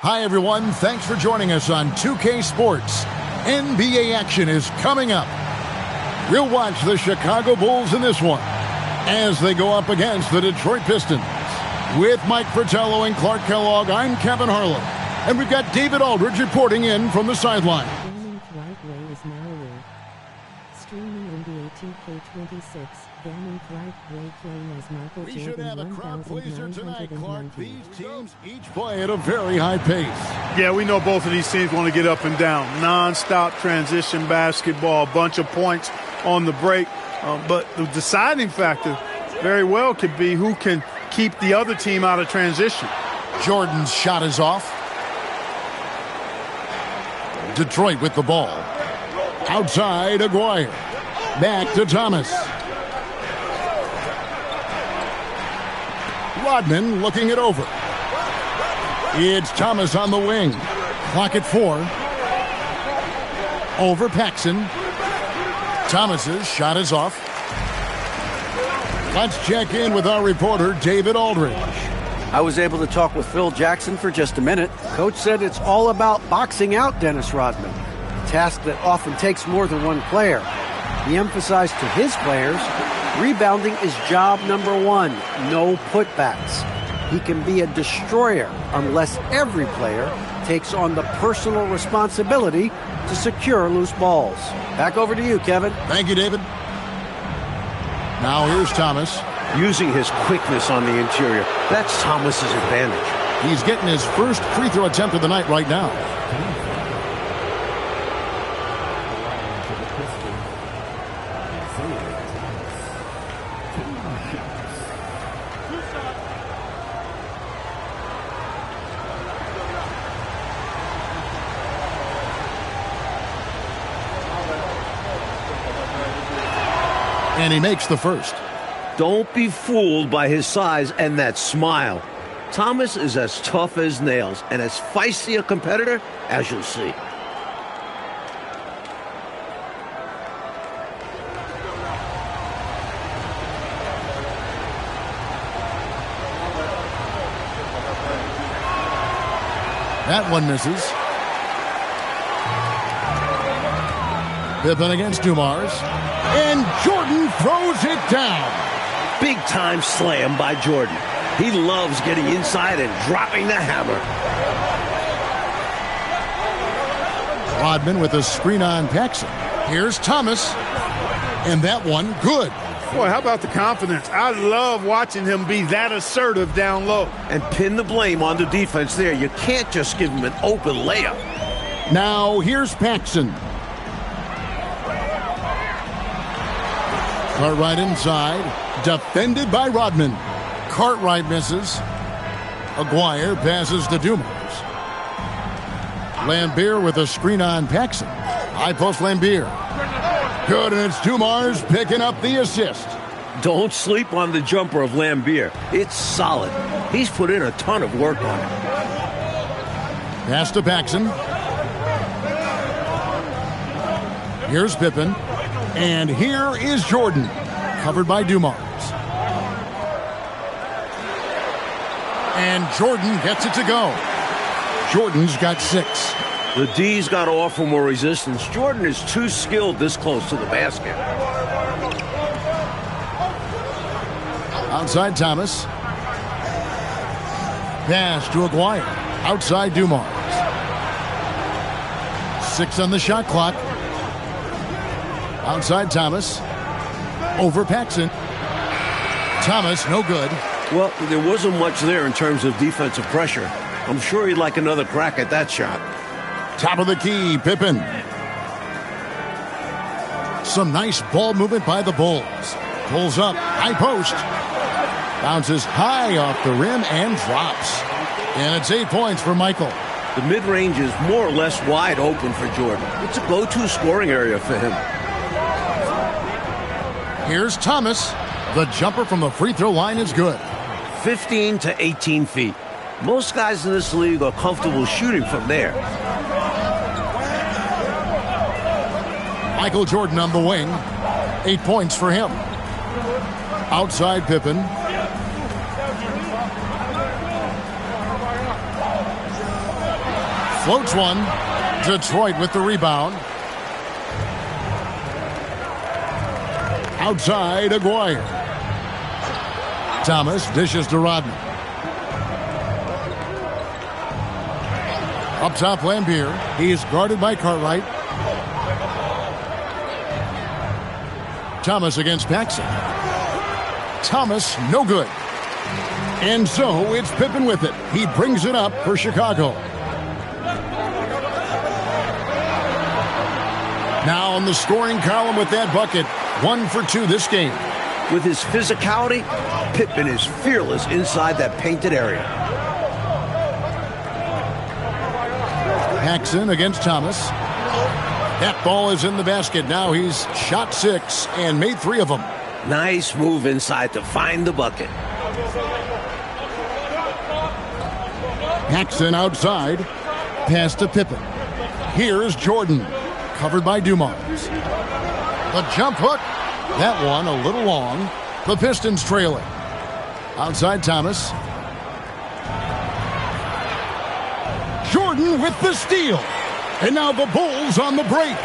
Hi, everyone. Thanks for joining us on 2K Sports. NBA action is coming up. We'll watch the Chicago Bulls in this one as they go up against the Detroit Pistons. With Mike Fratello and Clark Kellogg, I'm Kevin Harlan. And we've got David Aldridge reporting in from the sideline. Is now streaming NBA 2K26. Bannon Clark Ray playing as Michael We Jordan. should have a crowd pleaser tonight, Clark. 1990. These teams each play at a very high pace. Yeah, we know both of these teams want to get up and down. Non-stop transition basketball, a bunch of points on the break. But the deciding factor very well could be who can keep the other team out of transition. Jordan's shot is off. Detroit with the ball. Outside, Aguirre. Back to Thomas. Rodman looking it over. It's Thomas on the wing. Clock at 4. Over Paxson. Thomas's shot is off. Let's check in with our reporter, David Aldridge. I was able to talk with Phil Jackson for just a minute. Coach said it's all about boxing out Dennis Rodman, a task that often takes more than one player. He emphasized to his players, rebounding is job number 1, no putbacks. He can be a destroyer unless every player takes on the personal responsibility to secure loose balls. Back over to you, Kevin. Thank you, David. Now here's Thomas. Using his quickness on the interior. That's Thomas's advantage. He's getting his first free throw attempt of the night right now. And he makes the first. Don't be fooled by his size and that smile. Thomas is as tough as nails and as feisty a competitor as you'll see. That one misses. Pippen against Dumars. And Jordan throws it down. Big time slam by Jordan. He loves getting inside and dropping the hammer. Rodman with a screen on Paxson. Here's Thomas. And that one, good. Boy, how about the confidence? I love watching him be that assertive down low. And pin the blame on the defense there. You can't just give him an open layup. Now here's Paxson. Cartwright inside, defended by Rodman. Cartwright misses. Aguirre passes to Dumars. Lambier with a screen on Paxson. High post Lambier. Good, and it's Dumars picking up the assist. Don't sleep on the jumper of Lambier. It's solid. He's put in a ton of work on it. Pass to Paxson. Here's Pippen. And here is Jordan, covered by Dumars. And Jordan gets it to go. Jordan's got 6. The D's got to offer more resistance. Jordan is too skilled this close to the basket. Outside Thomas. Pass to Aguirre. Outside Dumars. 6 on the shot clock. Outside Thomas. Over Paxson. Thomas, no good. Well, there wasn't much there in terms of defensive pressure. I'm sure he'd like another crack at that shot. Top of the key, Pippen. Some nice ball movement by the Bulls. Pulls up, high post. Bounces high off the rim and drops. And it's 8 points for Michael. The mid-range is more or less wide open for Jordan. It's a go-to scoring area for him. Here's Thomas. The jumper from the free throw line is good. 15 to 18 feet. Most guys in this league are comfortable shooting from there. Michael Jordan on the wing. 8 points for him. Outside Pippen. Floats one. Detroit with the rebound. Outside, Aguirre. Thomas dishes to Rodman. Up top, Lambier. He is guarded by Cartwright. Thomas against Paxson. Thomas, no good. And so it's Pippen with it. He brings it up for Chicago. Now on the scoring column with that bucket. 1 for 2 this game. With his physicality, Pippen is fearless inside that painted area. Paxson against Thomas. That ball is in the basket. Now he's shot 6 and made 3 of them. Nice move inside to find the bucket. Paxson outside. Pass to Pippen. Here's Jordan. Covered by Dumars. The jump hook. That one a little long. The Pistons trailing. Outside Thomas. Jordan with the steal. And now the Bulls on the break.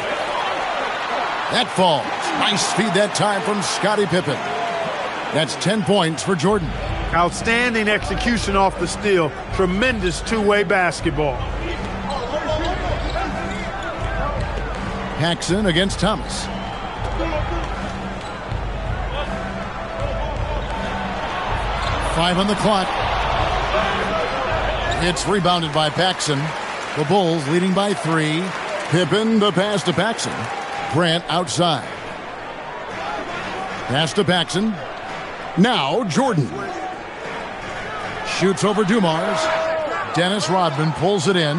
That falls. Nice feed that time from Scottie Pippen. That's 10 points for Jordan. Outstanding execution off the steal. Tremendous two-way basketball. Paxson against Thomas. Five on the clock. It's rebounded by Paxson. The Bulls leading by 3. Pippen, the pass to Paxson. Grant outside. Pass to Paxson. Now Jordan. Shoots over Dumars. Dennis Rodman pulls it in.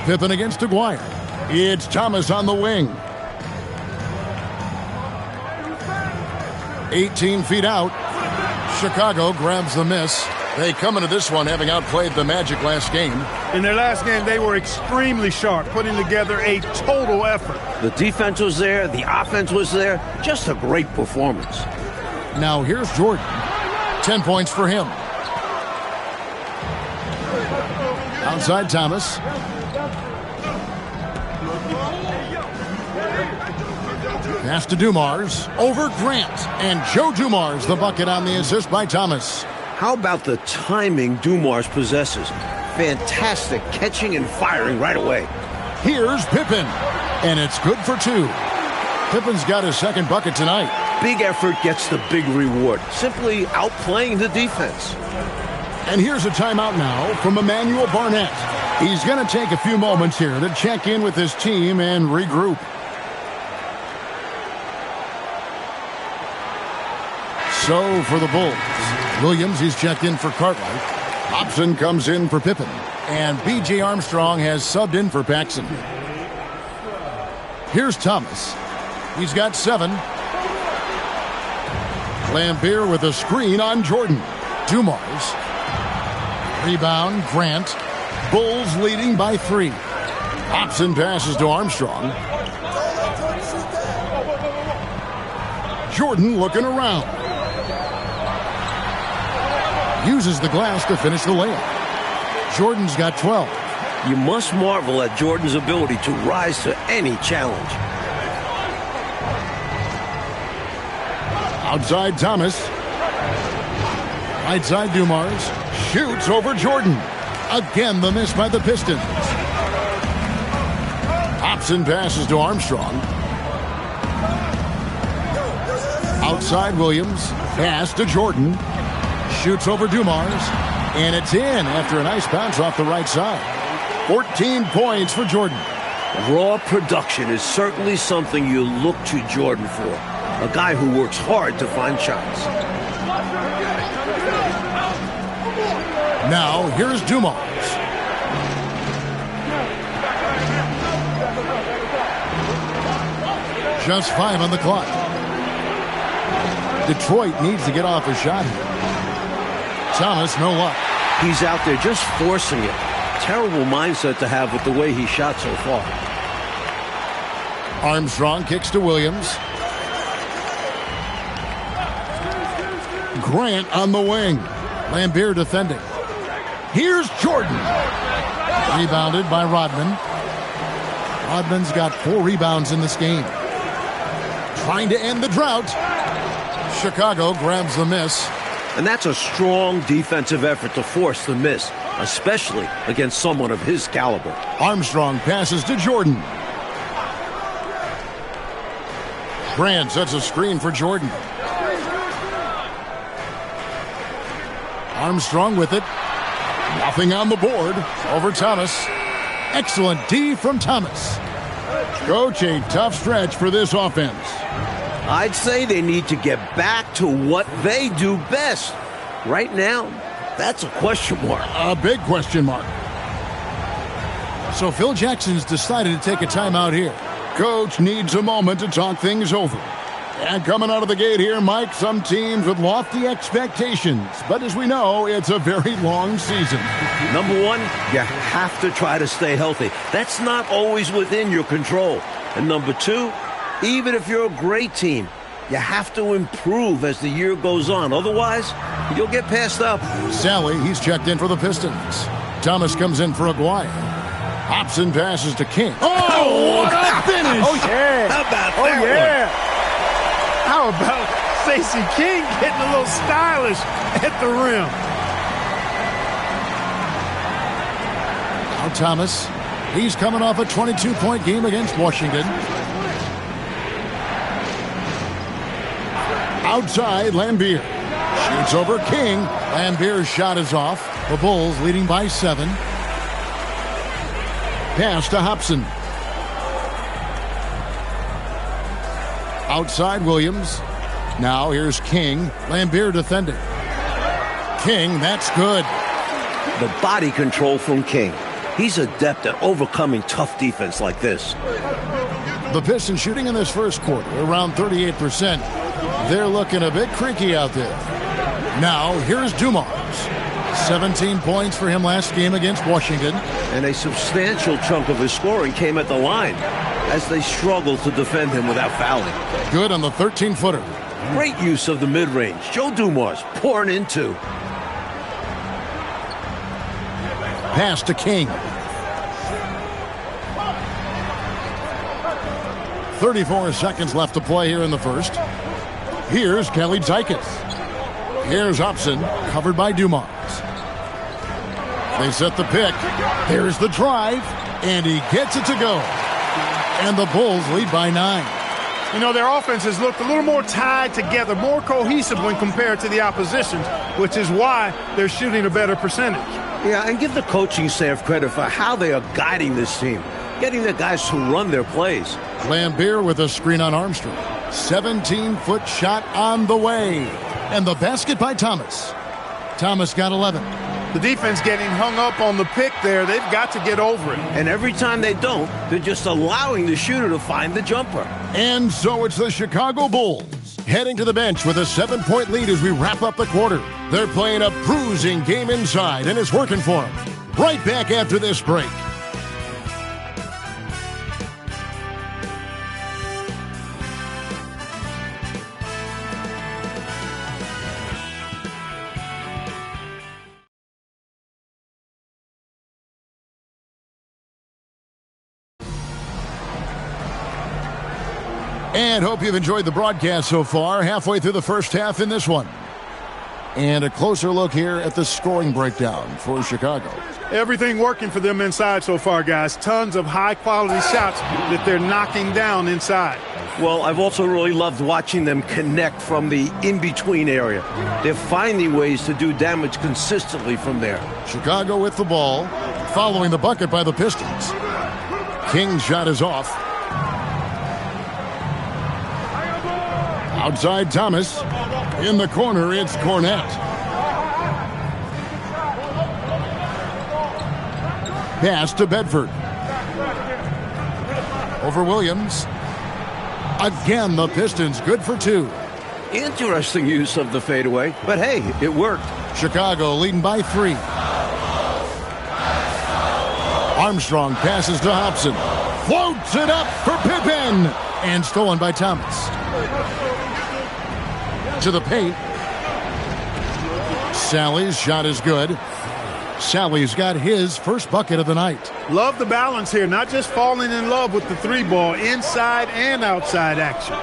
Pippen against Aguirre. It's Thomas on the wing. 18 feet out. Chicago grabs the miss. They come into this one having outplayed the Magic last game. In their last game, they were extremely sharp, putting together a total effort. The defense was there. The offense was there. Just a great performance. Now here's Jordan. 10 points for him. Outside Thomas. Pass to Dumars. Over Grant. And Joe Dumars, the bucket on the assist by Thomas. How about the timing Dumars possesses? Fantastic catching and firing right away. Here's Pippen. And it's good for 2. Pippen's got his second bucket tonight. Big effort gets the big reward. Simply outplaying the defense. And here's a timeout now from Emmanuel Barnett. He's going to take a few moments here to check in with his team and regroup. So for the Bulls, Williams, he's checked in for Cartwright. Hobson comes in for Pippen. And B.J. Armstrong has subbed in for Paxson. Here's Thomas. He's got 7. Lambier with a screen on Jordan. Dumars. Rebound, Grant. Bulls leading by 3. Hobson passes to Armstrong. Jordan looking around. Uses the glass to finish the layup. Jordan's got 12. You must marvel at Jordan's ability to rise to any challenge. Outside Thomas. Right side Dumars. Shoots over Jordan. Again the miss by the Pistons. Hobson passes to Armstrong. Outside Williams. Pass to Jordan. Shoots over Dumars. And it's in after a nice bounce off the right side. 14 points for Jordan. Raw production is certainly something you look to Jordan for. A guy who works hard to find shots. Now, here's Dumars. Just 5 on the clock. Detroit needs to get off a shot here. Thomas, no luck. He's out there just forcing it. Terrible mindset to have with the way he shot so far. Armstrong kicks to Williams. Grant on the wing. Lambier defending. Here's Jordan. Rebounded by Rodman. Rodman's got 4 rebounds in this game. Trying to end the drought. Chicago grabs the miss. And that's a strong defensive effort to force the miss, especially against someone of his caliber. Armstrong passes to Jordan. Grant sets a screen for Jordan. Armstrong with it. Nothing on the board over Thomas. Excellent D from Thomas. Coach, a tough stretch for this offense. I'd say they need to get back to what they do best. Right now, that's a question mark. A big question mark. So Phil Jackson's decided to take a timeout here. Coach needs a moment to talk things over. And coming out of the gate here, Mike, some teams with lofty expectations. But as we know, it's a very long season. Number one, you have to try to stay healthy. That's not always within your control. And number two, even if you're a great team, you have to improve as the year goes on. Otherwise, you'll get passed up. Sally, he's checked in for the Pistons. Thomas comes in for Aguirre. Hobson passes to King. Oh, what a finish! Oh, yeah. How about Oh, that yeah. How about Stacey King getting a little stylish at the rim? Now Thomas, he's coming off a 22-point game against Washington. Outside, Lambier shoots over King. Lambier's shot is off. The Bulls leading by 7. Pass to Hobson. Outside, Williams. Now here's King. Lambier defending. King, that's good. The body control from King. He's adept at overcoming tough defense like this. The Pistons shooting in this first quarter around 38%. They're looking a bit creaky out there. Now here's Dumars. 17 points for him last game against Washington. And a substantial chunk of his scoring came at the line as they struggled to defend him without fouling. Good on the 13-footer. Great use of the mid-range. Joe Dumars pouring in two. Pass to King. 34 seconds left to play here in the first. Here's Kelly Zykis. Here's Hobson, covered by Dumars. They set the pick. Here's the drive, and he gets it to go. And the Bulls lead by 9. You know, their offense has looked a little more tied together, more cohesive when compared to the opposition, which is why they're shooting a better percentage. Yeah, and give the coaching staff credit for how they are guiding this team, getting the guys to run their plays. Lambier with a screen on Armstrong. 17-foot shot on the way. And the basket by Thomas. Thomas got 11. The defense getting hung up on the pick there. They've got to get over it. And every time they don't, they're just allowing the shooter to find the jumper. And so it's the Chicago Bulls heading to the bench with a 7-point lead as we wrap up the quarter. They're playing a bruising game inside, and it's working for them. Right back after this break. And hope you've enjoyed the broadcast so far. Halfway through the first half in this one. And a closer look here at the scoring breakdown for Chicago. Everything working for them inside so far, guys. Tons of high-quality shots that they're knocking down inside. Well, I've also really loved watching them connect from the in-between area. They're finding ways to do damage consistently from there. Chicago with the ball, following the bucket by the Pistons. King's shot is off. Outside Thomas. In the corner, it's Cornette. Pass to Bedford. Over Williams. Again, the Pistons good for 2. Interesting use of the fadeaway, but hey, it worked. Chicago leading by 3. Armstrong passes to Hobson. Floats it up for Pippen. And stolen by Thomas. To the paint. Sally's shot is good. Sally's got his first bucket of the night. Love the balance here, not just falling in love with the three ball, inside and outside action.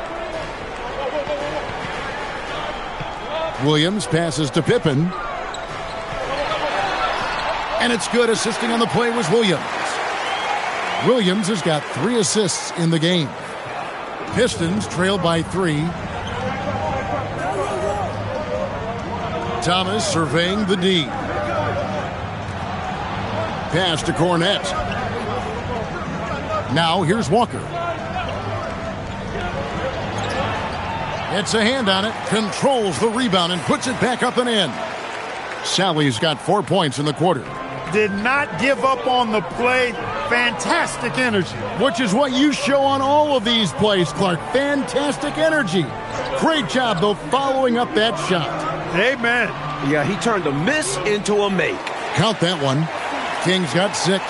Williams passes to Pippen. And it's good. Assisting on the play was Williams. Williams has got 3 assists in the game. Pistons trail by 3. Thomas surveying the D. Pass to Cornette. Now here's Walker. It's a hand on it. Controls the rebound and puts it back up and in. Sally's got 4 points in the quarter. Did not give up on the play. Fantastic energy. Which is what you show on all of these plays, Clark. Fantastic energy. Great job, though, following up that shot. Amen. Yeah, he turned a miss into a make. Count that one. King's got 6.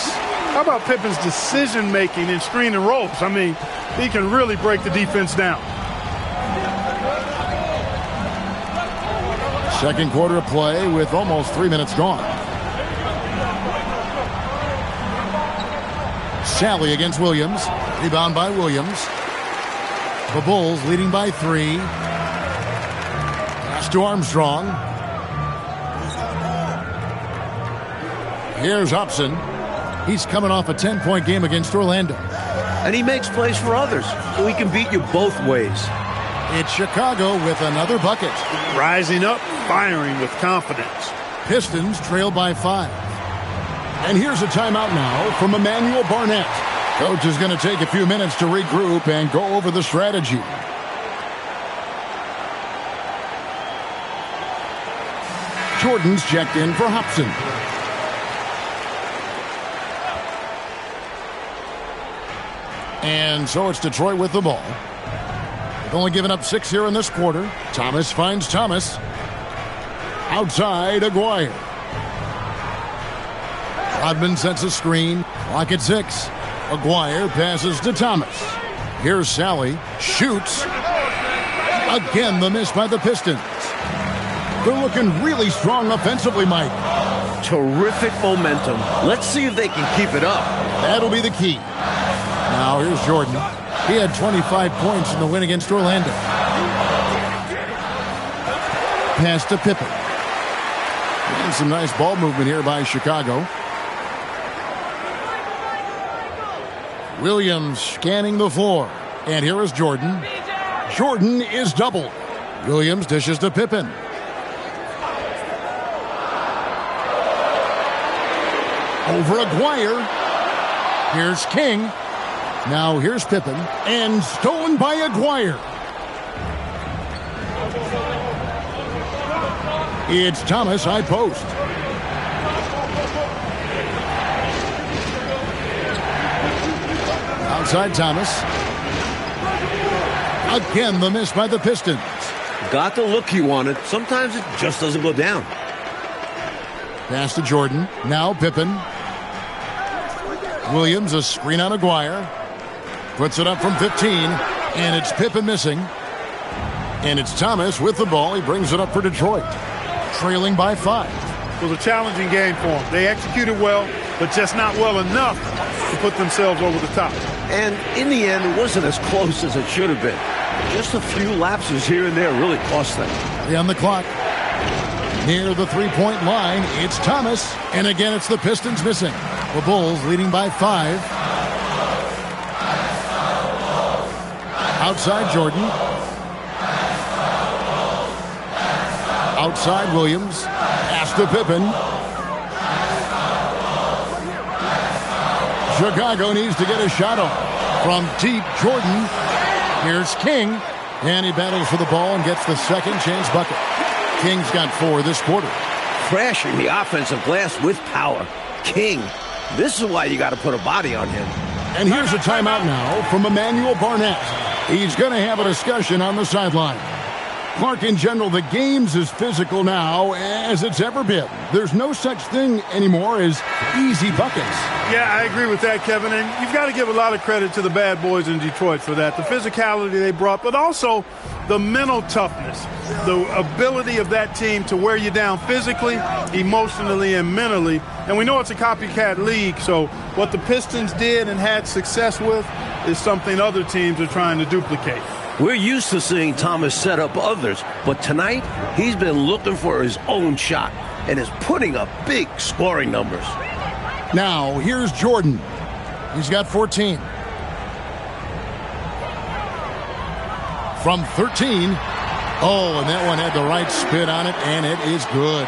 How about Pippen's decision-making in screen and rolls? I mean, he can really break the defense down. Second quarter of play with almost 3 minutes gone. Sally against Williams. Rebound by Williams. The Bulls leading by 3. Pass to Armstrong. Here's Hobson. He's coming off a 10-point game against Orlando. And he makes plays for others, so he can beat you both ways. It's Chicago with another bucket. Rising up, firing with confidence. Pistons trail by 5. And here's a timeout now from Emmanuel Barnett. Coach is going to take a few minutes to regroup and go over the strategy. Jordan's checked in for Hobson. And so it's Detroit with the ball. They've only given up 6 here in this quarter. Thomas finds Thomas. Outside, Aguirre. Rodman sets a screen. Clock at 6. Aguirre passes to Thomas. Here's Sally. Shoots. Again, the miss by the Pistons. They're looking really strong offensively, Mike. Terrific momentum. Let's see if they can keep it up. That'll be the key. Now here's Jordan. He had 25 points in the win against Orlando. Pass to Pippen. And some nice ball movement here by Chicago. Williams scanning the floor. And here is Jordan. Jordan is doubled. Williams dishes to Pippen. Over Aguirre. Here's King. Now here's Pippen. And stolen by Aguirre. It's Thomas, high post. Outside Thomas. Again, the miss by the Pistons. Got the look he wanted. Sometimes it just doesn't go down. Pass to Jordan. Now Pippen. Williams, a screen on Aguirre. Puts it up from 15. And it's Pippen missing. And it's Thomas with the ball. He brings it up for Detroit. Trailing by 5. It was a challenging game for them. They executed well, but just not well enough to put themselves over the top. And in the end, it wasn't as close as it should have been. Just a few lapses here and there really cost them. 3 on the clock. Near the three-point line, it's Thomas. And again, it's the Pistons missing. The Bulls leading by 5. Outside Jordan. Outside Williams. Pass to Pippen. Chicago needs to get a shot off. From deep, Jordan. Here's King. And he battles for the ball and gets the second chance bucket. King's got 4 this quarter. Crashing the offensive glass with power. King, this is why you got to put a body on him. And here's a timeout now from Emmanuel Barnett. He's going to have a discussion on the sideline. Clark, in general, the game's as physical now as it's ever been. There's no such thing anymore as easy buckets. Yeah, I agree with that, Kevin. And you've got to give a lot of credit to the bad boys in Detroit for that. The physicality they brought, but also the mental toughness, the ability of that team to wear you down physically, emotionally, and mentally. And we know it's a copycat league, so what the Pistons did and had success with is something other teams are trying to duplicate. We're used to seeing Thomas set up others, but tonight he's been looking for his own shot and is putting up big scoring numbers. Now, here's Jordan. He's got 14. From 13. Oh, and that one had the right spin on it, and it is good.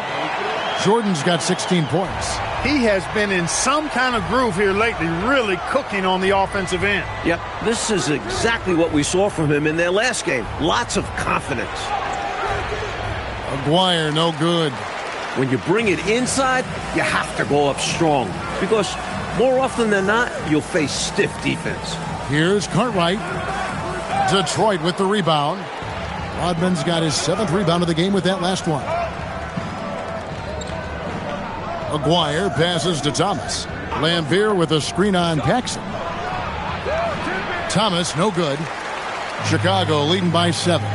Jordan's got 16 points. He has been in some kind of groove here lately, really cooking on the offensive end. Yep, this is exactly what we saw from him in their last game. Lots of confidence. Aguirre, no good. When you bring it inside, you have to go up strong because more often than not, you'll face stiff defense. Here's Cartwright. Detroit with the rebound. Rodman's got his 7th rebound of the game with that last one. Aguirre passes to Thomas. Lambeer with a screen on Paxson. Thomas, no good. Chicago leading by 7.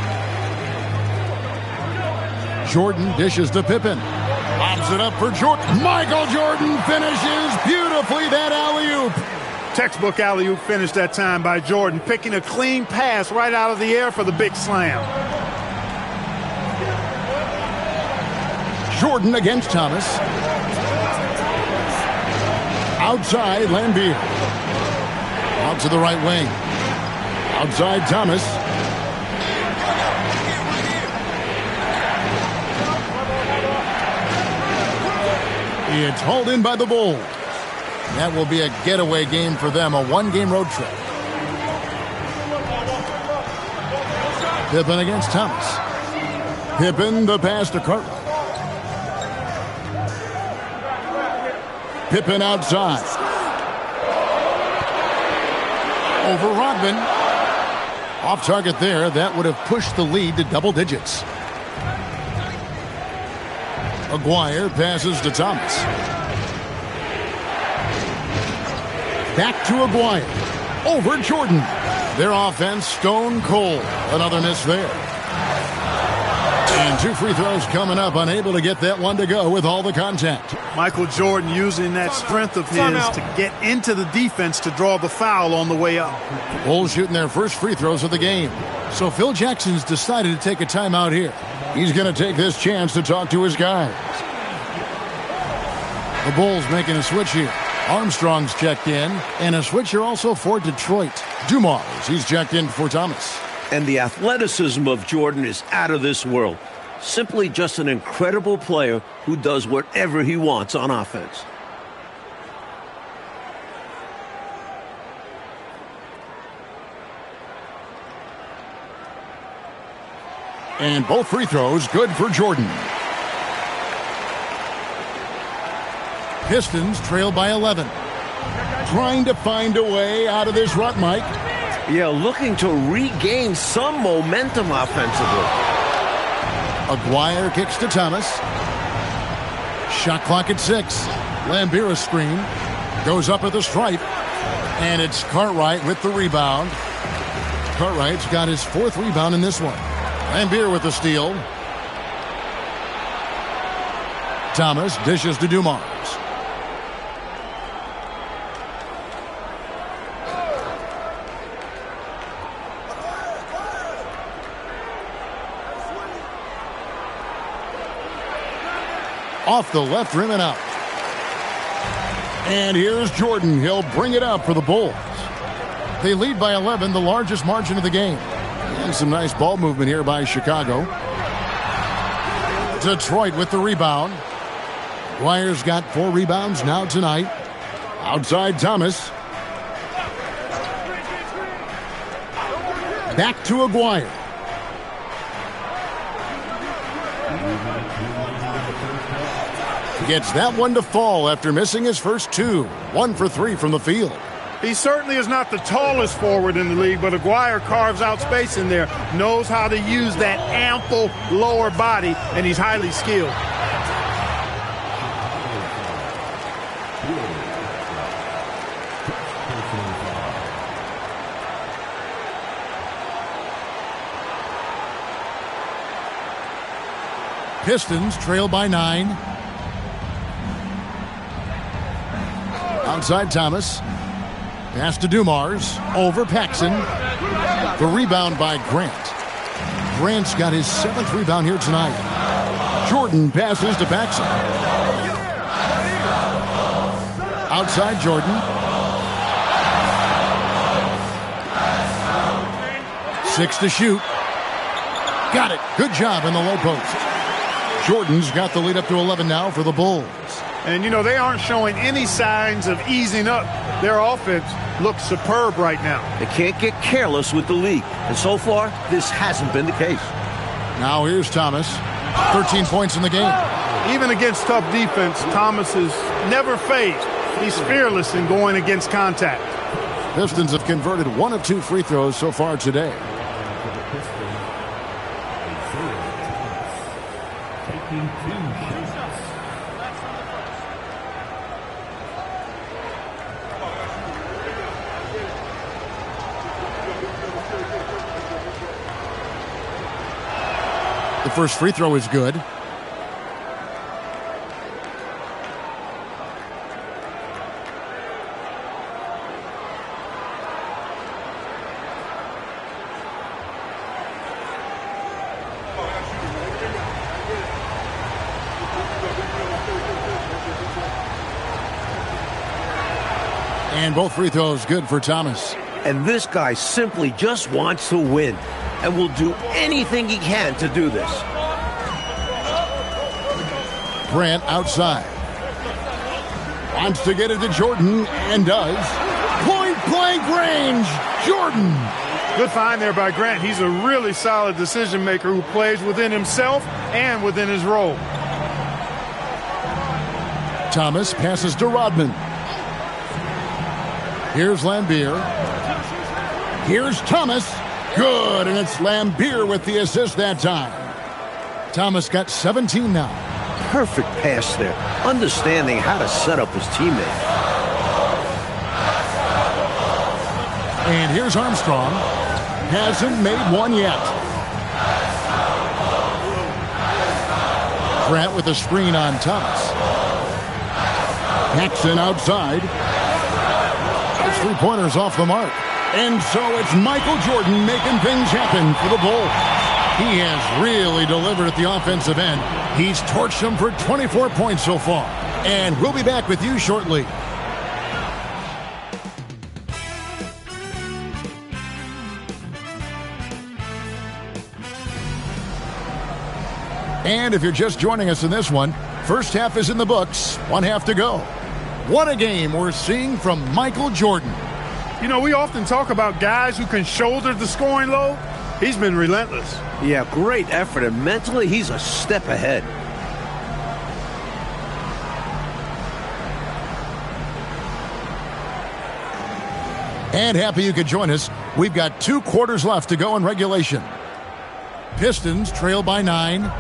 Jordan dishes to Pippen. Lobs it up for Jordan. Michael Jordan finishes beautifully that alley-oop. Textbook alley-oop finish that time by Jordan, picking a clean pass right out of the air for the big slam. Jordan against Thomas. Outside, Lambeer. Out to the right wing. Outside, Thomas. It's hauled in by the Bulls. That will be a getaway game for them, a one-game road trip. Pippen against Thomas. Pippen, the pass to Cartwright. Pippen outside. Over Rodman. Off target there. That would have pushed the lead to double digits. Aguirre passes to Thomas. Back to Aguirre. Over Jordan. Their offense stone cold. Another miss there. And 2 free throws coming up. Unable to get that one to go with all the contact. Michael Jordan using that strength of his to get into the defense to draw the foul on the way up. Bulls shooting their first free throws of the game. So Phil Jackson's decided to take a timeout here. He's going to take this chance to talk to his guys. The Bulls making a switch here. Armstrong's checked in, and a switcher also for Detroit. Dumars, he's checked in for Thomas. And the athleticism of Jordan is out of this world. Simply just an incredible player who does whatever he wants on offense. And both free throws good for Jordan. Pistons trail by 11. Trying to find a way out of this rut, Mike. Yeah, looking to regain some momentum offensively. Aguirre kicks to Thomas. Shot clock at 6. Lambeer screen. Goes up at the stripe. And it's Cartwright with the rebound. Cartwright's got his 4th rebound in this one. Lambeer with the steal. Thomas dishes to Dumars. Off the left rim and out. And here's Jordan. He'll bring it up for the Bulls. They lead by 11, the largest margin of the game. And some nice ball movement here by Chicago. Detroit with the rebound. Aguirre's got 4 rebounds now tonight. Outside Thomas. Back to Aguirre. Gets that one to fall after missing his first 2. 1 for 3 from the field. He certainly is not the tallest forward in the league, but Aguirre carves out space in there, knows how to use that ample lower body, and he's highly skilled. Pistons trail by 9. Outside Thomas. Pass to Dumars. Over Paxson. The rebound by Grant. Grant's got his 7th rebound here tonight. Jordan passes to Paxson. Outside Jordan. 6 to shoot. Got it. Good job in the low post. Jordan's got the lead up to 11 now for the Bulls. And, you know, they aren't showing any signs of easing up. Their offense looks superb right now. They can't get careless with the lead. And so far, this hasn't been the case. Now here's Thomas. 13 points in the game. Even against tough defense, Thomas is never phased. He's fearless in going against contact. Pistons have converted 1 of 2 free throws so far today. The first free throw is good. And both free throws good for Thomas. And this guy simply just wants to win and will do anything he can to do this. Grant outside. Wants to get it to Jordan and does. Point blank range. Jordan. Good find there by Grant. He's a really solid decision maker who plays within himself and within his role. Thomas passes to Rodman. Here's Lambier. Here's Thomas. Good, and it's Lambier with the assist that time. Thomas got 17 now. Perfect pass there, understanding how to set up his teammate. And here's Armstrong. Hasn't made one yet. Grant with a screen on Thomas. Paxson outside. His three-pointers off the mark. And so it's Michael Jordan making things happen for the Bulls. He has really delivered at the offensive end. He's torched them for 24 points so far. And we'll be back with you shortly. And if you're just joining us in this one, first half is in the books, one half to go. What a game we're seeing from Michael Jordan. You know, we often talk about guys who can shoulder the scoring load. He's been relentless. Yeah, great effort, and mentally he's a step ahead. And happy you could join us. We've got 2 quarters left to go in regulation. Pistons trail by 9.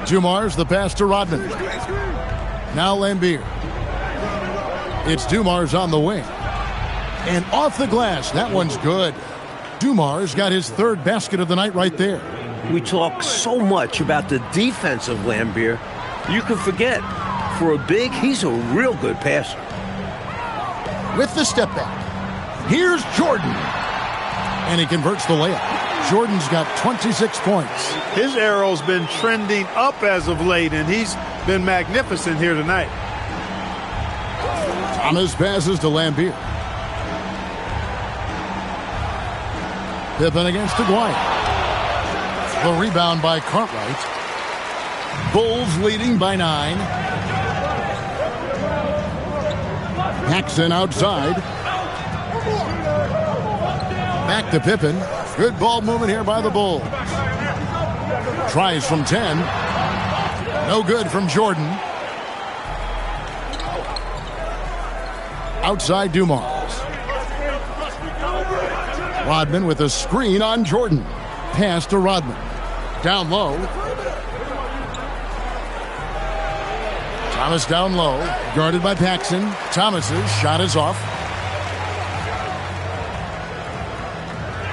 Dumars the pass to Rodman. Now Lambier. It's Dumars on the wing. And off the glass, that one's good. Dumars got his 3rd basket of the night right there. We talk so much about the defense of Lambier. You can forget, for a big, he's a real good passer. With the step back, here's Jordan. And he converts the layup. Jordan's got 26 points. His arrow's been trending up as of late, and he's been magnificent here tonight. Thomas passes to Lambier. Pippen against Aguirre. The rebound by Cartwright. Bulls leading by 9. Paxson outside. Back to Pippen. Good ball movement here by the Bulls. Tries from 10. No good from Jordan. Outside Dumars. Rodman with a screen on Jordan. Pass to Rodman. Down low. Thomas down low. Guarded by Paxson. Thomas's shot is off.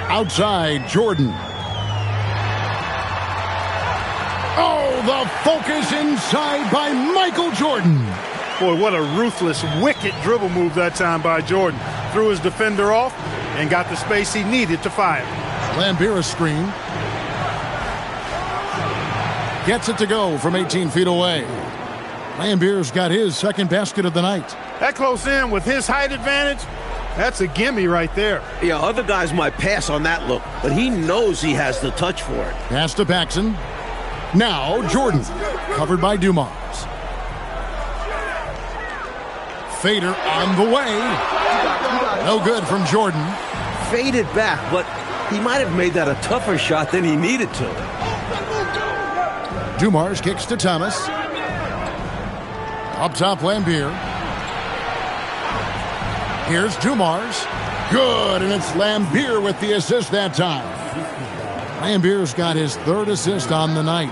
Outside Jordan. Oh, the focus inside by Michael Jordan. Boy, what a ruthless, wicked dribble move that time by Jordan. Threw his defender off and got the space he needed to fire. Lambier screen. Gets it to go from 18 feet away. Lambier's got his second basket of the night. That close in with his height advantage, that's a gimme right there. Yeah, other guys might pass on that look, but he knows he has the touch for it. Pass to Paxson. Now Jordan, covered by Dumars. Fader on the way. No good from Jordan. Faded back, but he might have made that a tougher shot than he needed to. Dumars kicks to Thomas. Up top, Lambier. Here's Dumars. Good, and it's Lambier with the assist that time. Lambier's got his third assist on the night.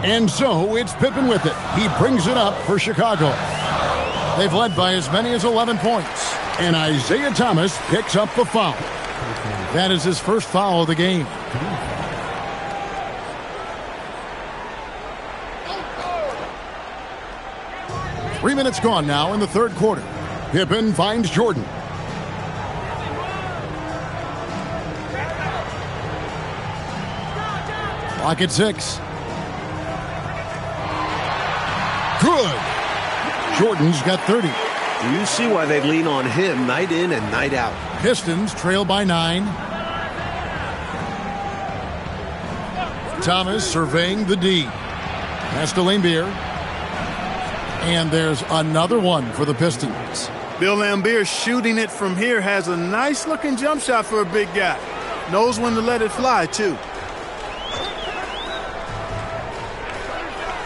And so it's Pippen with it. He brings it up for Chicago. They've led by as many as 11 points. And Isaiah Thomas picks up the foul. That is his first foul of the game. Three minutes gone now in the third quarter. Pippen finds Jordan. Clock at 6. Good. Jordan's got 30. You see why they lean on him night in and night out. Pistons trail by 9. Thomas surveying the D. Pass to Lambier. And there's another one for the Pistons. Bill Lambier shooting it from here has a nice looking jump shot for a big guy. Knows when to let it fly too.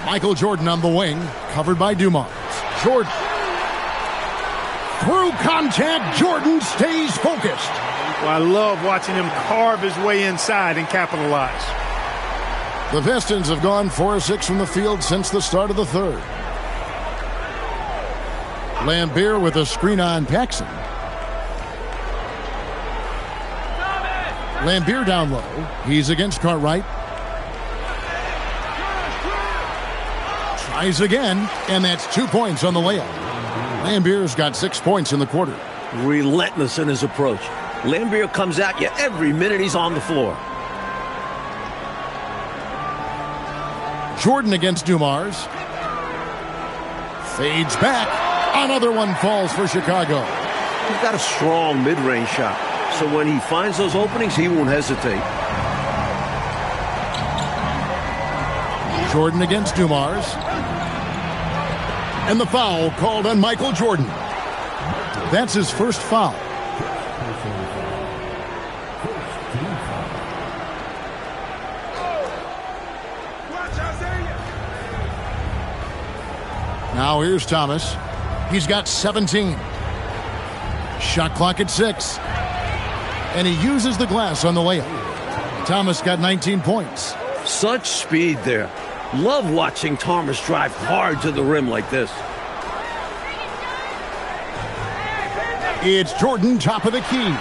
Michael Jordan on the wing, covered by Dumars. Jordan. Through contact, Jordan stays focused. Well, I love watching him carve his way inside and capitalize. The Pistons have gone 4-6 from the field since the start of the third. Lambier with a screen on Paxson. Lambier down low. He's against Cartwright. Tries again, and that's 2 points on the layup. Lambier's got 6 points in the quarter. Relentless in his approach. Lambier comes at you every minute he's on the floor. Jordan against Dumars. Fades back. Another one falls for Chicago. He's got a strong mid-range shot, so when he finds those openings, he won't hesitate. Jordan against Dumars. And the foul called on Michael Jordan. That's his first foul. Now here's Thomas. He's got 17. Shot clock at 6. And he uses the glass on the layup. Thomas got 19 points. Such speed there. Love watching Thomas drive hard to the rim like this. It's Jordan, top of the key.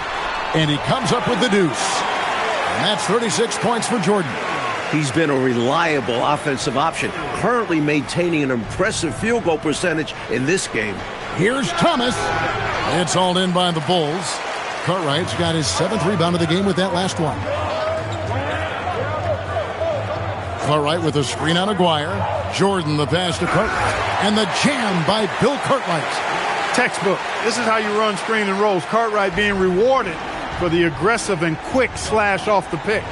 And he comes up with the deuce. And that's 36 points for Jordan. He's been a reliable offensive option, currently maintaining an impressive field goal percentage in this game. Here's Thomas. It's all in by the Bulls. Cartwright's got his 7th rebound of the game with that last one. Cartwright with a screen on Aguirre. Jordan the pass to Cartwright. And the jam by Bill Cartwright. Textbook. This is how you run screen and rolls. Cartwright being rewarded for the aggressive and quick slash off the pick.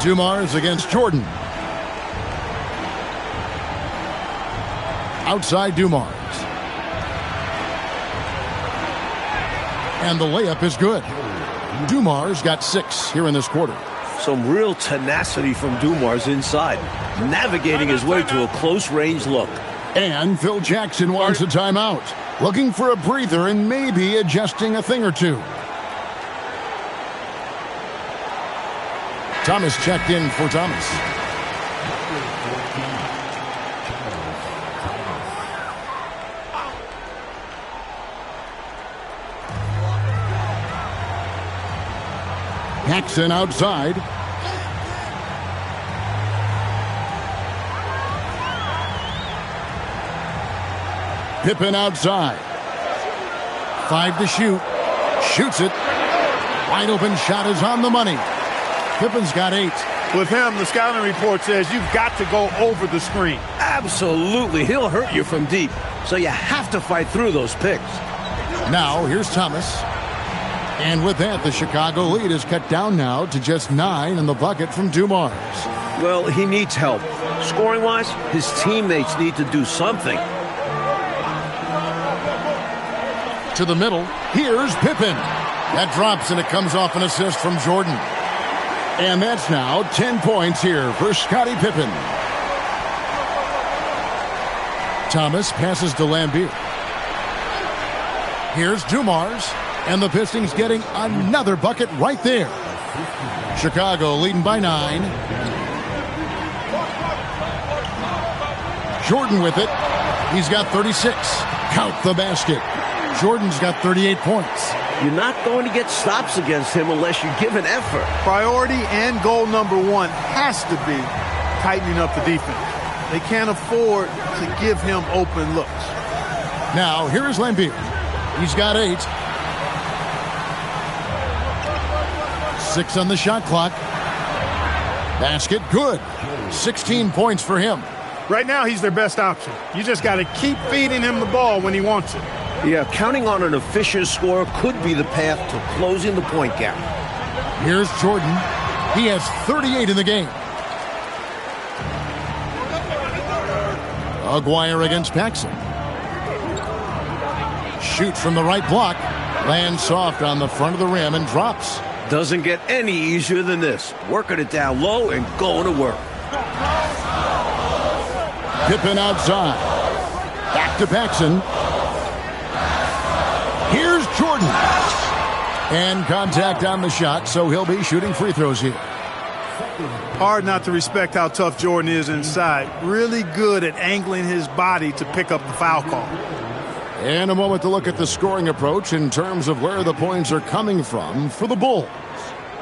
Dumars against Jordan. Outside Dumars. And the layup is good. Dumars got 6 here in this quarter. Some real tenacity from Dumars inside, navigating his way to a close-range look. And Phil Jackson wants a timeout, looking for a breather and maybe adjusting a thing or two. Thomas checked in for Thomas. Jackson outside. Pippen outside. 5 to shoot. Shoots it. Wide open shot is on the money. Pippen's got 8. With him, the scouting report says you've got to go over the screen. Absolutely. He'll hurt you from deep. So you have to fight through those picks. Now, here's Thomas. And with that, the Chicago lead is cut down now to just 9 in the bucket from Dumars. Well, he needs help. Scoring-wise, his teammates need to do something. To the middle, here's Pippen. That drops, and it comes off an assist from Jordan. And that's now 10 points here for Scottie Pippen. Thomas passes to Lambeer. Here's Dumars. And the Pistons getting another bucket right there. Chicago leading by 9. Jordan with it. He's got 36. Count the basket. Jordan's got 38 points. You're not going to get stops against him unless you give an effort. Priority and goal number 1 has to be tightening up the defense. They can't afford to give him open looks. Now, here is Lambeer. He's got 8. 6 on the shot clock. Basket, good. 16 points for him. Right now, he's their best option. You just got to keep feeding him the ball when he wants it. Yeah, counting on an efficient scorer could be the path to closing the point gap. Here's Jordan. He has 38 in the game. Aguirre against Paxson. Shoots from the right block. Lands soft on the front of the rim and drops. Doesn't get any easier than this. Working it down low and going to work. Pippen outside. Back to Paxson. Here's Jordan. And contact on the shot, so he'll be shooting free throws here. Hard not to respect how tough Jordan is inside. Really good at angling his body to pick up the foul call. And a moment to look at the scoring approach in terms of where the points are coming from for the Bulls.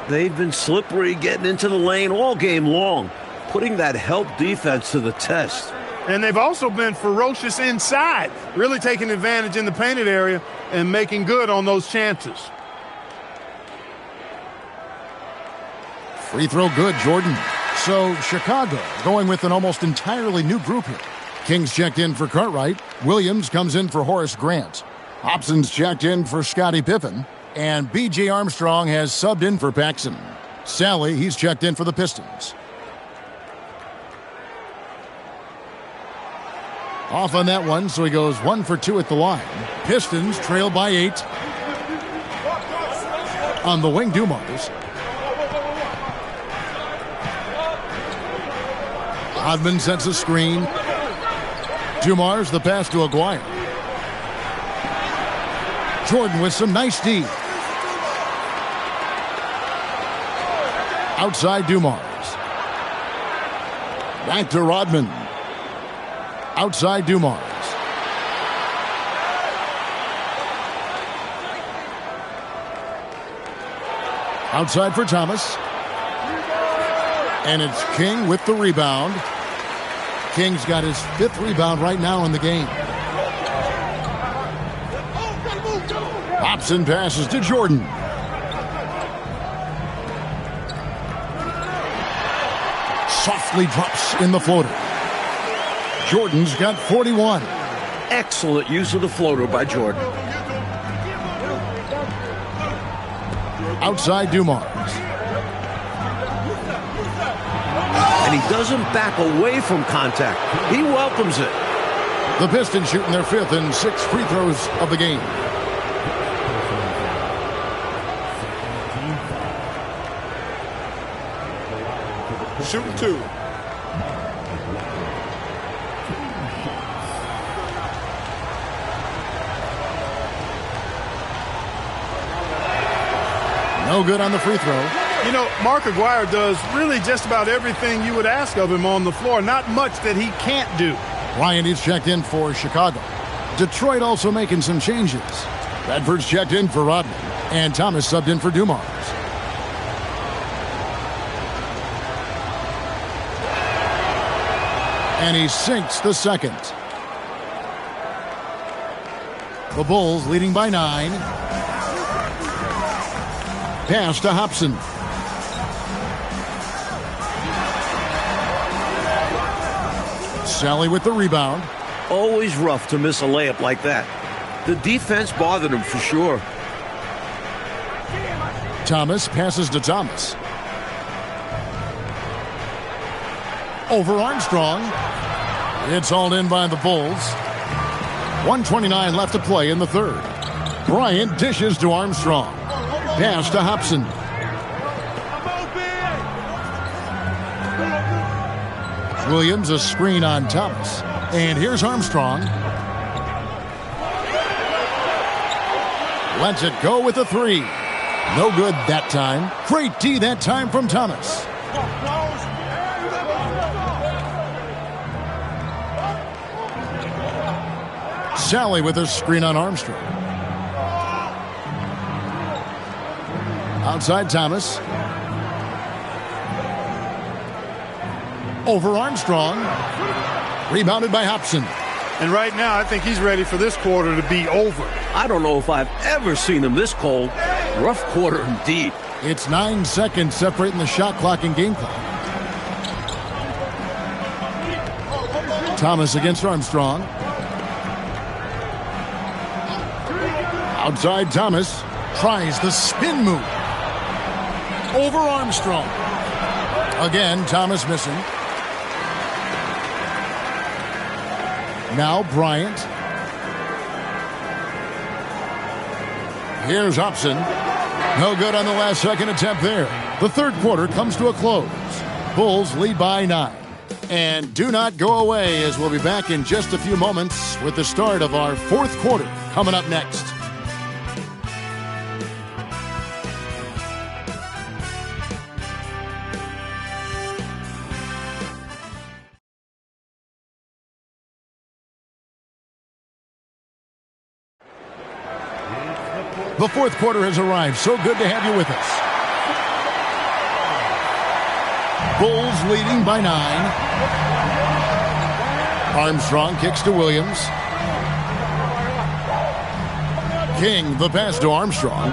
They've been slippery getting into the lane all game long, putting that help defense to the test. And they've also been ferocious inside, really taking advantage in the painted area and making good on those chances. Free throw good, Jordan. So Chicago going with an almost entirely new group here. Kings checked in for Cartwright. Williams comes in for Horace Grant. Hobson's checked in for Scottie Pippen. And B.J. Armstrong has subbed in for Paxson. Sally, he's checked in for the Pistons. Off on that one, so he goes 1 for 2 at the line. Pistons trail by 8. On the wing, Dumars. Hodman sets a screen. Dumars, the pass to Aguirre. Jordan with some nice D. Outside Dumars. Back to Rodman. Outside Dumars. Outside for Thomas. And it's King with the rebound. King's got his 5th rebound right now in the game. Hobson passes to Jordan. Softly drops in the floater. Jordan's got 41. Excellent use of the floater by Jordan. Outside Dumars. And he doesn't back away from contact. He welcomes it. The Pistons shooting their 5th and 6th free throws of the game. Shooting 2. No good on the free throw. You know, Mark Aguirre does really just about everything you would ask of him on the floor. Not much that he can't do. Bryant is checked in for Chicago. Detroit also making some changes. Bedford's checked in for Rodman. And Thomas subbed in for Dumars. And he sinks the second. The Bulls leading by 9. Pass to Hobson. Sally with the rebound. Always rough to miss a layup like that. The defense bothered him for sure. Thomas passes to Thomas. Over Armstrong. It's hauled in by the Bulls. 1:29 left to play in the third. Bryant dishes to Armstrong. Pass to Hobson. Williams a screen on Thomas. And here's Armstrong. Lets it go with a 3. No good that time. Great D that time from Thomas. Sally with a screen on Armstrong. Outside Thomas. Over Armstrong. Rebounded by Hobson. And right now, I think he's ready for this quarter to be over. I don't know if I've ever seen him this cold. Rough quarter indeed. It's 9 seconds separating the shot clock and game clock. Thomas against Armstrong. Outside Thomas. Tries the spin move. Over Armstrong. Again, Thomas missing. Now Bryant. Here's Hobson. No good on the last second attempt there. The third quarter comes to a close. Bulls lead by 9. And do not go away, as we'll be back in just a few moments with the start of our fourth quarter coming up next. The fourth quarter has arrived. So good to have you with us. Bulls leading by 9. Armstrong kicks to Williams. King, the pass to Armstrong.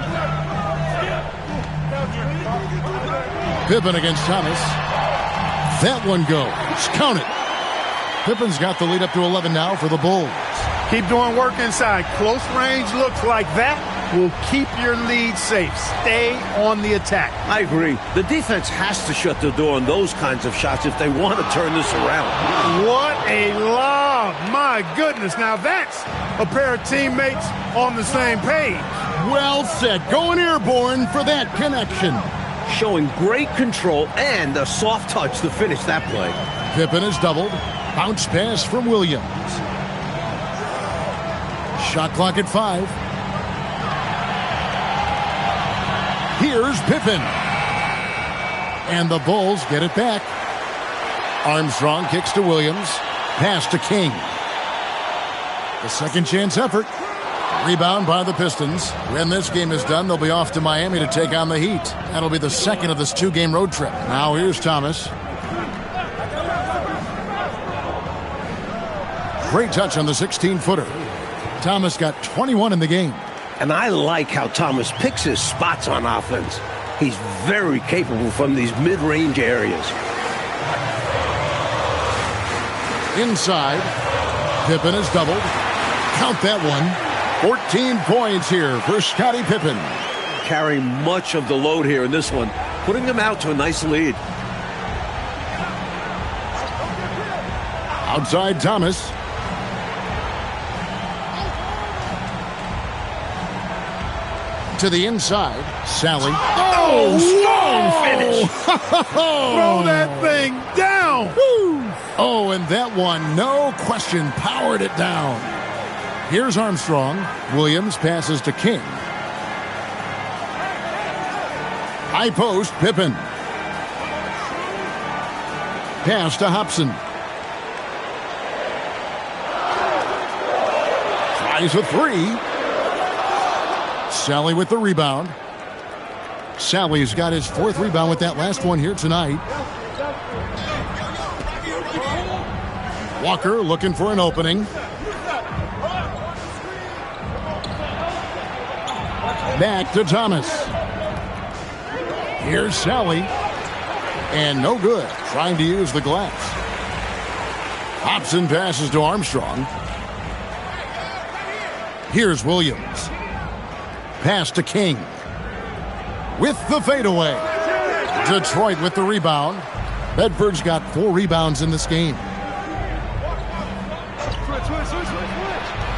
Pippen against Thomas. That one goes. Count it. Pippen's got the lead up to 11 now for the Bulls. Keep doing work inside. Close range looks like that will keep your lead safe. Stay on the attack. I agree. The defense has to shut the door on those kinds of shots if they want to turn this around. What a lob. My goodness. Now that's a pair of teammates on the same page. Well said. Going airborne for that connection. Showing great control and a soft touch to finish that play. Pippen is doubled. Bounce pass from Williams. Shot clock at 5. Here's Pippen. And the Bulls get it back. Armstrong kicks to Williams. Pass to King. The second chance effort. Rebound by the Pistons. When this game is done, they'll be off to Miami to take on the Heat. That'll be the second of this 2-game road trip. Now here's Thomas. Great touch on the 16-footer. Thomas got 21 in the game. And I like how Thomas picks his spots on offense. He's very capable from these mid-range areas. Inside. Pippen is doubled. Count that one. 14 points here for Scottie Pippen. Carrying much of the load here in this one, putting them out to a nice lead. Outside Thomas. To the inside. Sally. Oh, strong finish. Throw that thing down. Woo. Oh, and that one, no question, powered it down. Here's Armstrong. Williams passes to King. High post, Pippen. Pass to Hobson. Tries with 3. Sally with the rebound. Sally's got his 4th rebound with that last one here tonight. Walker looking for an opening. Back to Thomas. Here's Sally. And no good. Trying to use the glass. Hobson passes to Armstrong. Here's Williams. Pass to King. With the fadeaway. Detroit with the rebound. Bedford's got 4 rebounds in this game.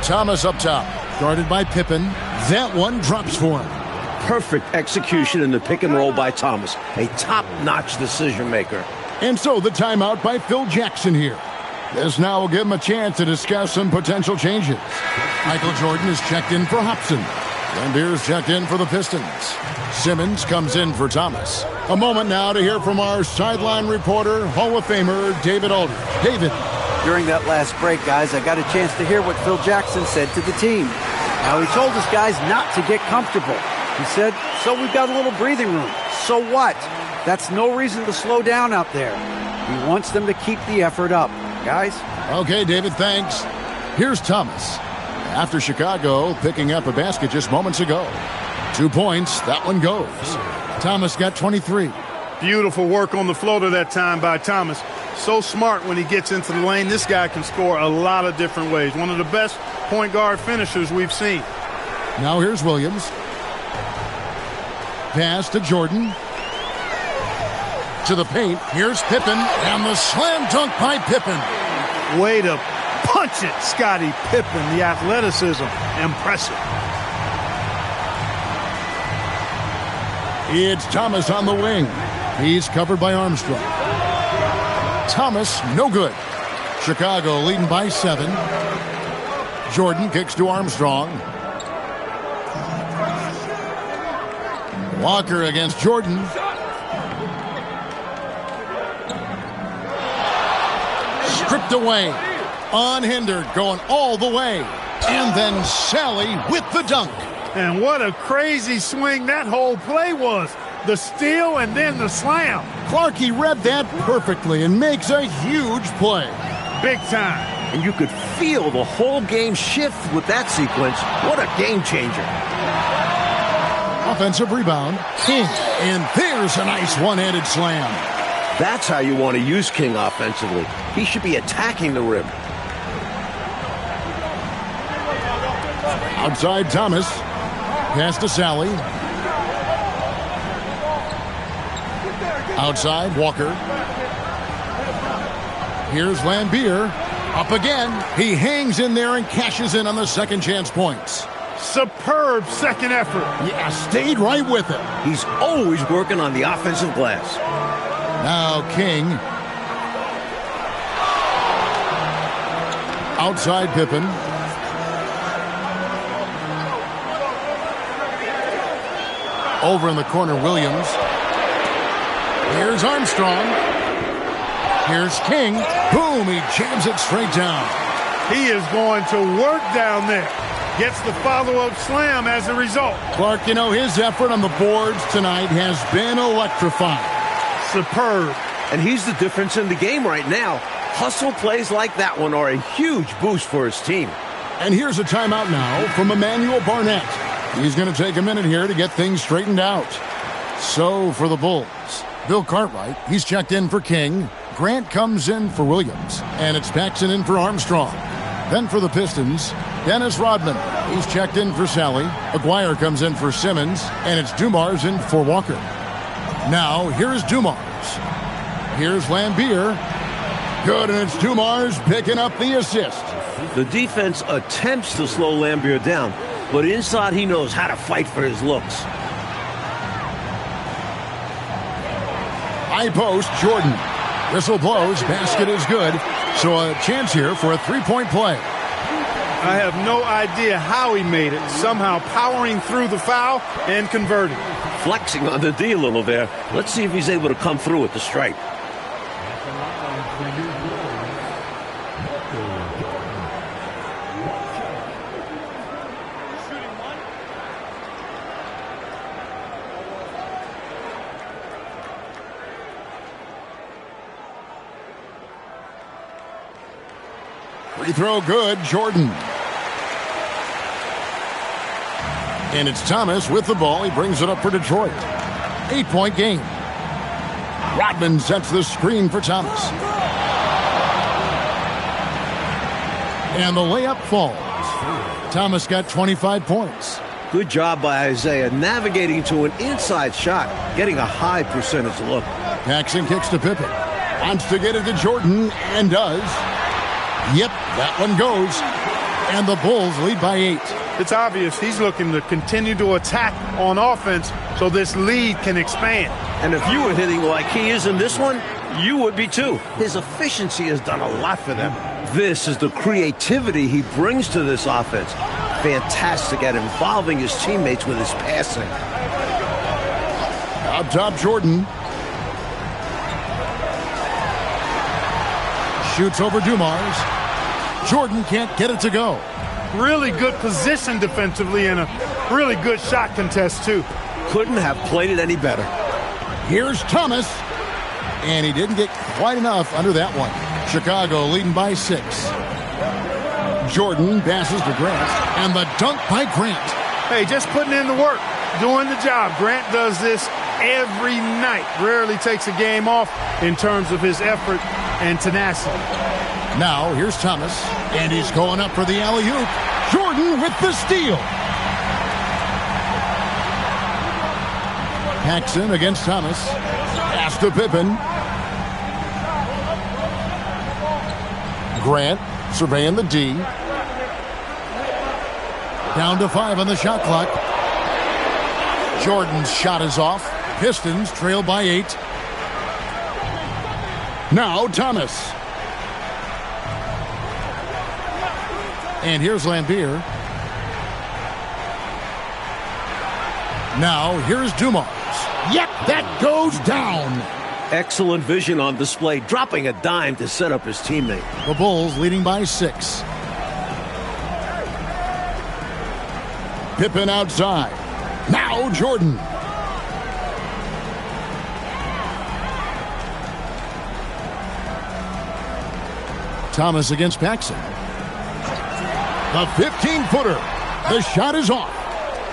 Thomas up top. Guarded by Pippen. That one drops for him. Perfect execution in the pick and roll by Thomas. A top-notch decision maker. And so the timeout by Phil Jackson here. This now will give him a chance to discuss some potential changes. Michael Jordan is checked in for Hobson. Lambier's checked in for the Pistons. Simmons comes in for Thomas. A moment now to hear from our sideline reporter, Hall of Famer David Aldridge. David. During that last break, guys, I got a chance to hear what Phil Jackson said to the team. Now, he told his guys not to get comfortable. He said, so we've got a little breathing room. So what? That's no reason to slow down out there. He wants them to keep the effort up. Guys? Okay, David, thanks. Here's Thomas. After Chicago picking up a basket just moments ago. 2 points. That one goes. Thomas got 23. Beautiful work on the floater that time by Thomas. So smart when he gets into the lane. This guy can score a lot of different ways. One of the best point guard finishers we've seen. Now here's Williams. Pass to Jordan. To the paint. Here's Pippen. And the slam dunk by Pippen. Way to punch it, Scottie Pippen. The athleticism. Impressive. It's Thomas on the wing. He's covered by Armstrong. Thomas, no good. Chicago leading by 7. Jordan kicks to Armstrong. Walker against Jordan. Stripped away. Unhindered, going all the way. And then Sally with the dunk. And what a crazy swing that whole play was. The steal and then the slam. Clarkie read that perfectly and makes a huge play. Big time. And you could feel the whole game shift with that sequence. What a game changer. Offensive rebound. King. And there's a nice one-handed slam. That's how you want to use King offensively. He should be attacking the rim. Outside Thomas. Pass to Sally. Outside Walker. Here's Lambier. Up again. He hangs in there and cashes in on the second chance points. Superb second effort. Yeah, stayed right with it. He's always working on the offensive glass. Now King. Outside Pippen. Over in the corner, Williams. Here's Armstrong. Here's King. Boom, he jams it straight down. He is going to work down there. Gets the follow-up slam as a result. Clark, you know, his effort on the boards tonight has been electrifying. Superb. And he's the difference in the game right now. Hustle plays like that one are a huge boost for his team. And here's a timeout now from Emmanuel Barnett. He's going to take a minute here to get things straightened out. So for the Bulls, Bill Cartwright, he's checked in for King. Grant comes in for Williams. And it's Paxson in for Armstrong. Then for the Pistons, Dennis Rodman. He's checked in for Sally. Aguirre comes in for Simmons. And it's Dumars in for Walker. Now, here's Dumars. Here's Lambier. Good, and it's Dumars picking up the assist. The defense attempts to slow Lambier down, but inside he knows how to fight for his looks. High post, Jordan. Whistle blows, basket is good. So a chance here for a three-point play. I have no idea how he made it. Somehow powering through the foul and converting. flexing on the D a little there. Let's see if he's able to come through with the strike. Free throw good, Jordan. And it's Thomas with the ball. He brings it up for Detroit. 8-point game. Rodman sets the screen for Thomas. And the layup falls. Thomas got 25 points. Good job by Isaiah navigating to an inside shot, getting a high percentage look. Paxson kicks to Pippen. Wants to get it to Jordan, and does. Yep, that one goes. And the Bulls lead by 8. It's obvious he's looking to continue to attack on offense so this lead can expand. And if you were hitting like he is in this one, you would be too. His efficiency has done a lot for them. This is the creativity he brings to this offense. Fantastic at involving his teammates with his passing. Up top, Jordan. Shoots over Dumars. Jordan can't get it to go. Really good position defensively and a really good shot contest, too. Couldn't have played it any better. Here's Thomas. And he didn't get quite enough under that one. Chicago leading by 6. Jordan passes to Grant. And the dunk by Grant. Hey, just putting in the work, doing the job. Grant does this every night. Rarely takes a game off in terms of his effort and tenacity. Now, here's Thomas, and he's going up for the alley-oop. Jordan with the steal. Paxson against Thomas. Pass to Pippen. Grant surveying the D. Down to 5 on the shot clock. Jordan's shot is off. Pistons trail by 8. Now, Thomas. And here's Lambier. Now, here's Dumars. Yep, that goes down. Excellent vision on display, dropping a dime to set up his teammate. The Bulls leading by 6. Pippen outside. Now, Jordan. Thomas against Paxson. The 15-footer. The shot is off.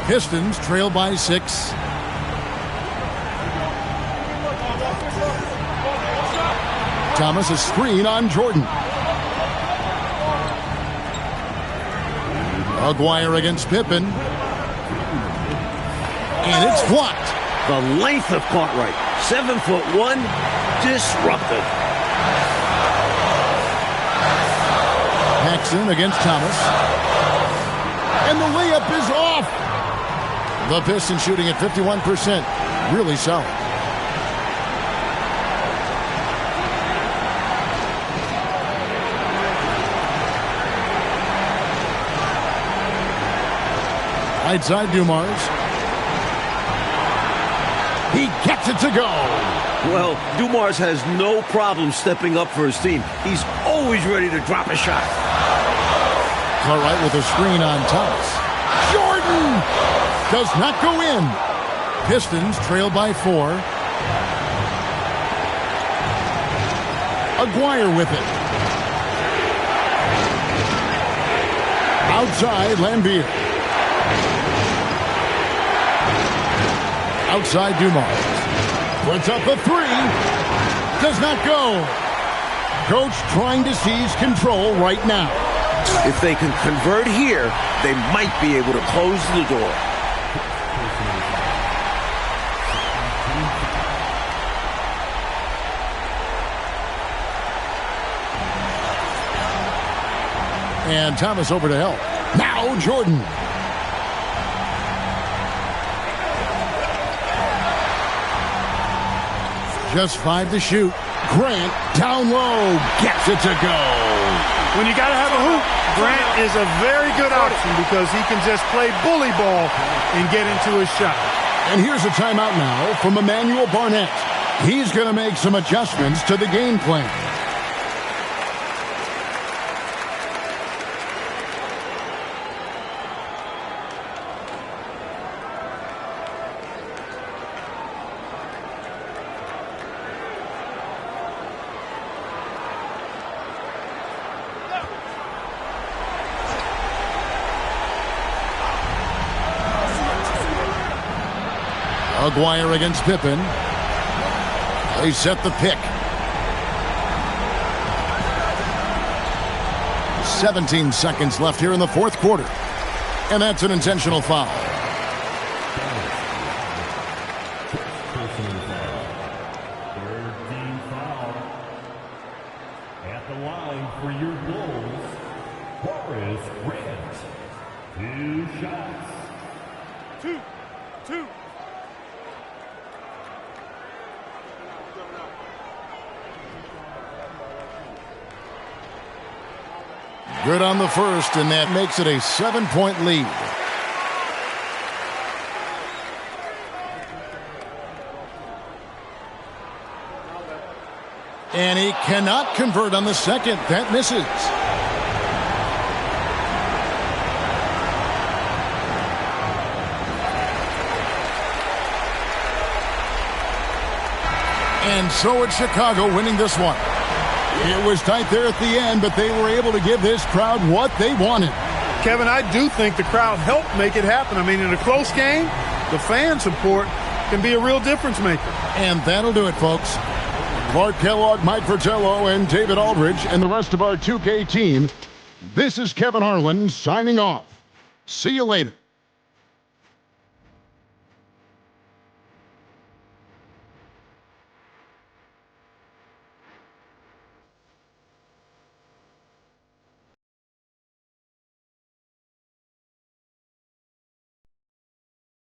Pistons trail by 6. Thomas a screen on Jordan. Aguirre against Pippen. And it's blocked. The length of Cartwright. 7'1", disruptive. Paxson against Thomas. And the layup is off. The Pistons shooting at 51%. Really solid. Right side, Dumars. He gets it to go. Well, Dumars has no problem stepping up for his team. He's always ready to drop a shot. Cartwright with a screen on Thomas. Jordan does not go in. Pistons trail by 4. Aguirre with it. Outside, Lambier. Outside, Dumars. Puts up a 3. Does not go. Coach trying to seize control right now. If they can convert here, they might be able to close the door. And Thomas over to help. Now Jordan. Just 5 to shoot. Grant down low. Gets it to go. When you got to have a hoop, Grant is a very good option because he can just play bully ball and get into his shot. And here's a timeout now from Emmanuel Barnett. He's going to make some adjustments to the game plan. Aguirre against Pippen. They set the pick. 17 seconds left here in the fourth quarter. And that's an intentional foul. Third team foul. At the line for your Bulls, Horace Grant. 2 shots. Two. Good on the first, and that makes it a 7-point lead. And he cannot convert on the second. That misses. And so it's Chicago winning this one. It was tight there at the end, but they were able to give this crowd what they wanted. Kevin, I do think the crowd helped make it happen. I mean, in a close game, the fan support can be a real difference maker. And that'll do it, folks. Clark Kellogg, Mike Fratello, and David Aldridge, and the rest of our 2K team. This is Kevin Harlan signing off. See you later.